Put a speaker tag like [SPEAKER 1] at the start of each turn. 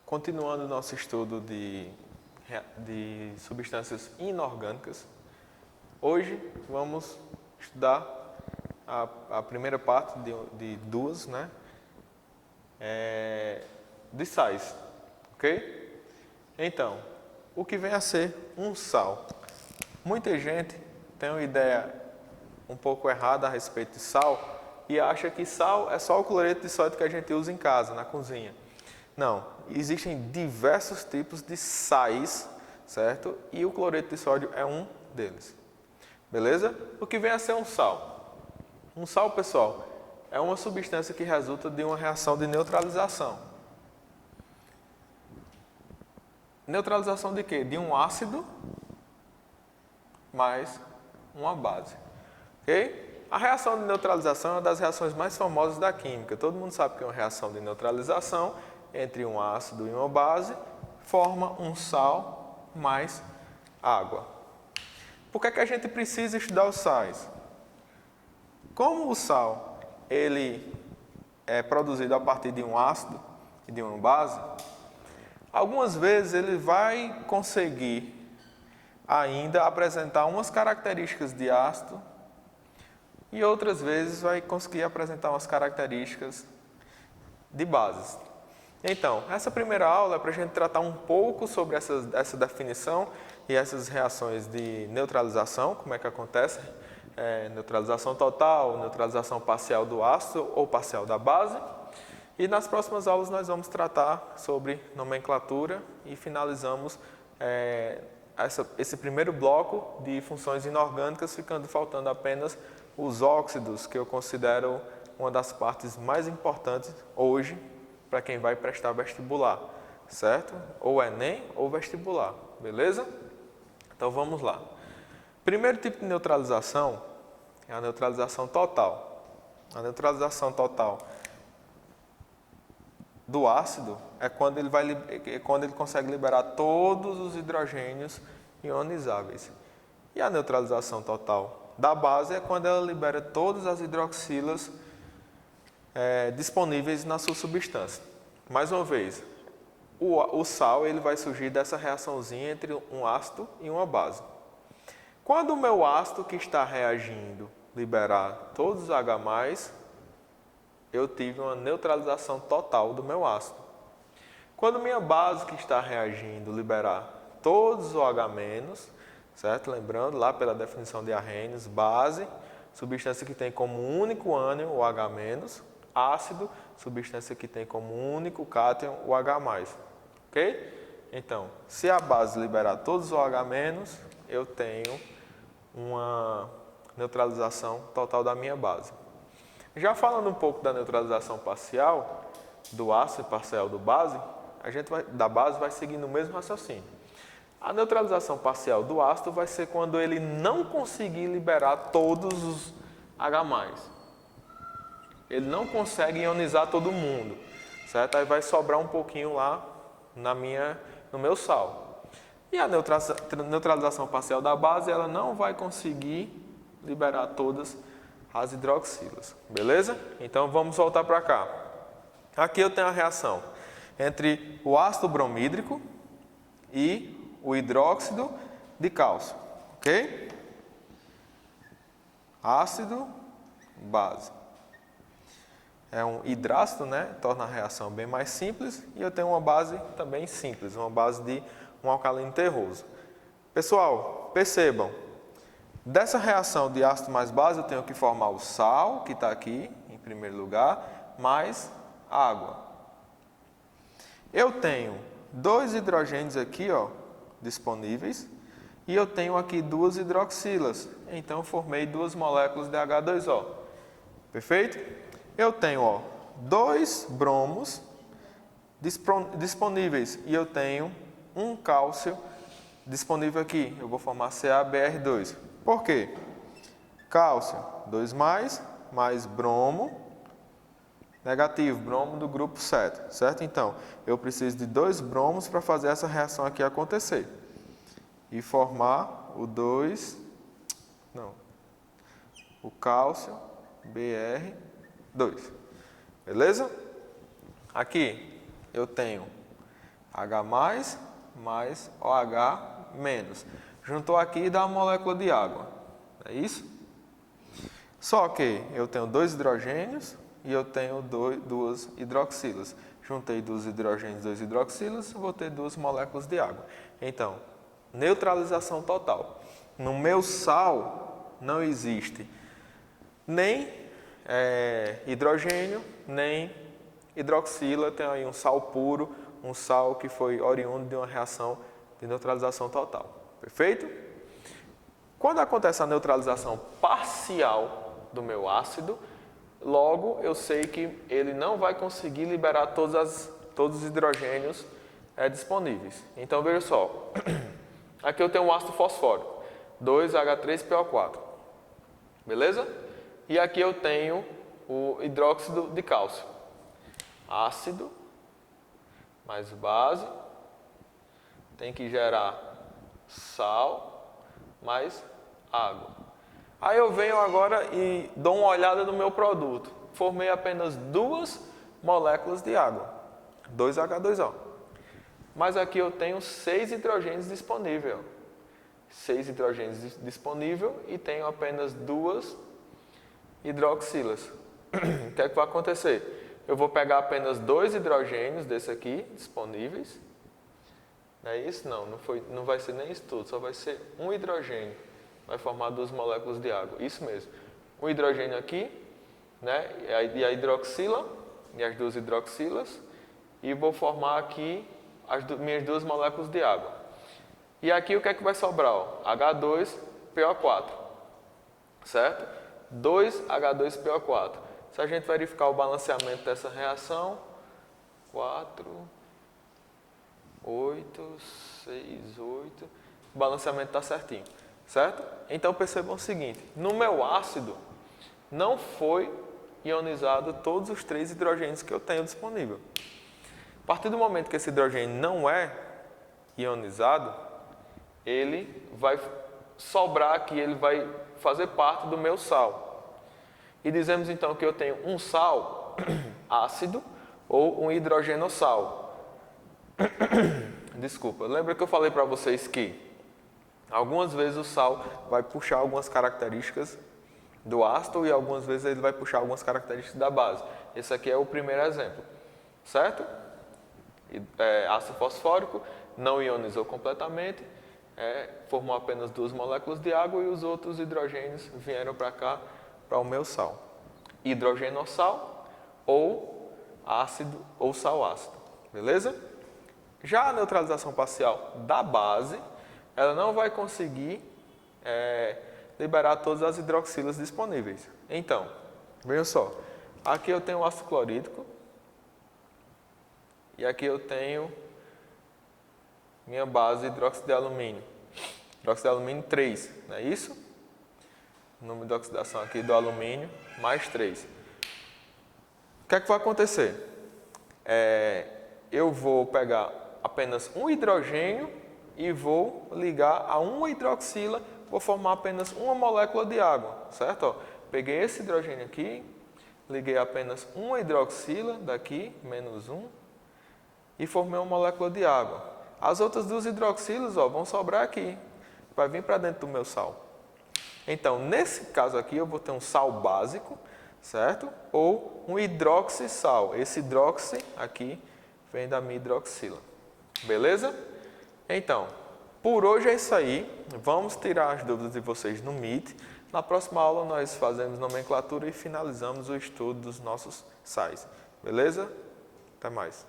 [SPEAKER 1] Continuando nosso estudo de substâncias inorgânicas, hoje vamos estudar a primeira parte de duas, né? De sais, ok? Então, o que vem a ser um sal? Muita gente tem uma ideia um pouco errada a respeito de sal e acha que sal é só o cloreto de sódio que a gente usa em casa, na cozinha. Não, existem diversos tipos de sais, certo? E o cloreto de sódio é um deles. Beleza? O que vem a ser um sal? Um sal, pessoal, é uma substância que resulta de uma reação de neutralização. Neutralização de quê? De um ácido mais uma base. Ok? A reação de neutralização é uma das reações mais famosas da química. Todo mundo sabe que é uma reação de neutralização entre um ácido e uma base, forma um sal mais água. Por que a gente precisa estudar os sais? Como o sal ele é produzido a partir de um ácido e de uma base, algumas vezes ele vai conseguir ainda apresentar umas características de ácido e outras vezes vai conseguir apresentar umas características de bases. Então, essa primeira aula é para a gente tratar um pouco sobre essa definição e essas reações de neutralização, como é que acontece, neutralização total, neutralização parcial do ácido ou parcial da base. E nas próximas aulas nós vamos tratar sobre nomenclatura e finalizamos esse primeiro bloco de funções inorgânicas, ficando faltando apenas os óxidos, que eu considero uma das partes mais importantes hoje para quem vai prestar vestibular, certo? Ou Enem ou vestibular, beleza? Então vamos lá. Primeiro tipo de neutralização é a neutralização total. A neutralização total do ácido é quando ele consegue liberar todos os hidrogênios ionizáveis. E a neutralização total da base é quando ela libera todas as hidroxilas disponíveis na sua substância. Mais uma vez, o sal ele vai surgir dessa reaçãozinha entre um ácido e uma base. Quando o meu ácido que está reagindo liberar todos os H+, eu tive uma neutralização total do meu ácido. Quando minha base que está reagindo liberar todos os OH-, certo? Lembrando lá pela definição de Arrhenius, base, substância que tem como único ânion o H-, ácido, substância que tem como único cátion o H+. Ok? Então, se a base liberar todos os OH-, eu tenho uma neutralização total da minha base. Já falando um pouco da neutralização parcial, do ácido e parcial da base vai seguindo o mesmo raciocínio. A neutralização parcial do ácido vai ser quando ele não conseguir liberar todos os H+. Ele não consegue ionizar todo mundo, certo? Aí vai sobrar um pouquinho lá no meu sal. E a neutralização parcial da base, ela não vai conseguir liberar todas as hidroxilas, beleza? Então vamos voltar para cá. Aqui eu tenho a reação entre o ácido bromídrico e o hidróxido de cálcio, ok? Ácido, base. É um hidrácido, né? Torna a reação bem mais simples e eu tenho uma base também simples, uma base de um alcalino terroso. Pessoal, percebam, dessa reação de ácido mais base eu tenho que formar o sal, que está aqui em primeiro lugar, mais água. Eu tenho dois hidrogênios aqui, ó, disponíveis, e eu tenho aqui duas hidroxilas, então eu formei duas moléculas de H2O. Perfeito? Eu tenho, ó, dois bromos disponíveis e eu tenho um cálcio disponível aqui. Eu vou formar CaBr2. Por quê? Cálcio, 2+, mais bromo, negativo, bromo do grupo 7, certo? Então, eu preciso de dois bromos para fazer essa reação aqui acontecer. E formar o cálcio Br2. Beleza? Aqui eu tenho H+, mais OH-. Juntou aqui e dá uma molécula de água. É isso? Só que eu tenho 2 hidrogênios e eu tenho 2 hidroxilas. Juntei 2 hidrogênios e 2 hidroxilas, vou ter 2 moléculas de água. Então, neutralização total. No meu sal não existe nem hidrogênio, nem hidroxila. Tem aí um sal puro, um sal que foi oriundo de uma reação de neutralização total. Perfeito? Quando acontece a neutralização parcial do meu ácido, logo eu sei que ele não vai conseguir liberar todos os hidrogênios disponíveis. Então veja só, aqui eu tenho um ácido fosfórico, 2H3PO4, beleza? E aqui eu tenho o hidróxido de cálcio, ácido mais base, tem que gerar sal mais água. Aí eu venho agora e dou uma olhada no meu produto. Formei apenas 2 moléculas de água, 2H2O. Mas aqui eu tenho 6 hidrogênios disponíveis. 6 hidrogênios disponíveis e tenho apenas 2 hidroxilas. O que é que vai acontecer? Eu vou pegar apenas 2 hidrogênios desse aqui, disponíveis. Não é isso? Não vai ser nem isso tudo, só vai ser um hidrogênio. Vai formar 2 moléculas de água. Isso mesmo. Um hidrogênio aqui, né? E a hidroxila, e as 2 hidroxilas. E vou formar aqui as minhas 2 moléculas de água. E aqui o que é que vai sobrar? Ó? H2PO4. Certo? 2H2PO4. Se a gente verificar o balanceamento dessa reação, 4, 8, 6, 8. O balanceamento está certinho. Certo? Então percebam o seguinte, no meu ácido não foi ionizado todos os 3 hidrogênios que eu tenho disponível. A partir do momento que esse hidrogênio não é ionizado, ele vai sobrar aqui, ele vai fazer parte do meu sal. E dizemos então que eu tenho um sal ácido ou um hidrogenossal. Desculpa, lembra que eu falei para vocês que algumas vezes o sal vai puxar algumas características do ácido e algumas vezes ele vai puxar algumas características da base. Esse aqui é o primeiro exemplo, certo? Ácido fosfórico não ionizou completamente, formou apenas 2 moléculas de água e os outros hidrogênios vieram para cá, para o meu sal. Hidrogenossal ou ácido ou sal ácido, beleza? Já a neutralização parcial da base, ela não vai conseguir liberar todas as hidroxilas disponíveis. Então, vejam só, aqui eu tenho o ácido clorídrico e aqui eu tenho minha base hidróxido de alumínio. Hidróxido de alumínio 3, não é isso? O número de oxidação aqui do alumínio mais 3. O que é que vai acontecer? Eu vou pegar apenas um hidrogênio e vou ligar a uma hidroxila, vou formar apenas uma molécula de água, certo? Ó, peguei esse hidrogênio aqui, liguei apenas uma hidroxila daqui, menos 1, e formei uma molécula de água. As outras 2 hidroxilas vão sobrar aqui, vai vir para dentro do meu sal. Então, nesse caso aqui, eu vou ter um sal básico, certo? Ou um hidroxissal. Esse hidroxi aqui vem da minha hidroxila. Beleza? Então, por hoje é isso aí. Vamos tirar as dúvidas de vocês no Meet. Na próxima aula nós fazemos nomenclatura e finalizamos o estudo dos nossos sais. Beleza? Até mais.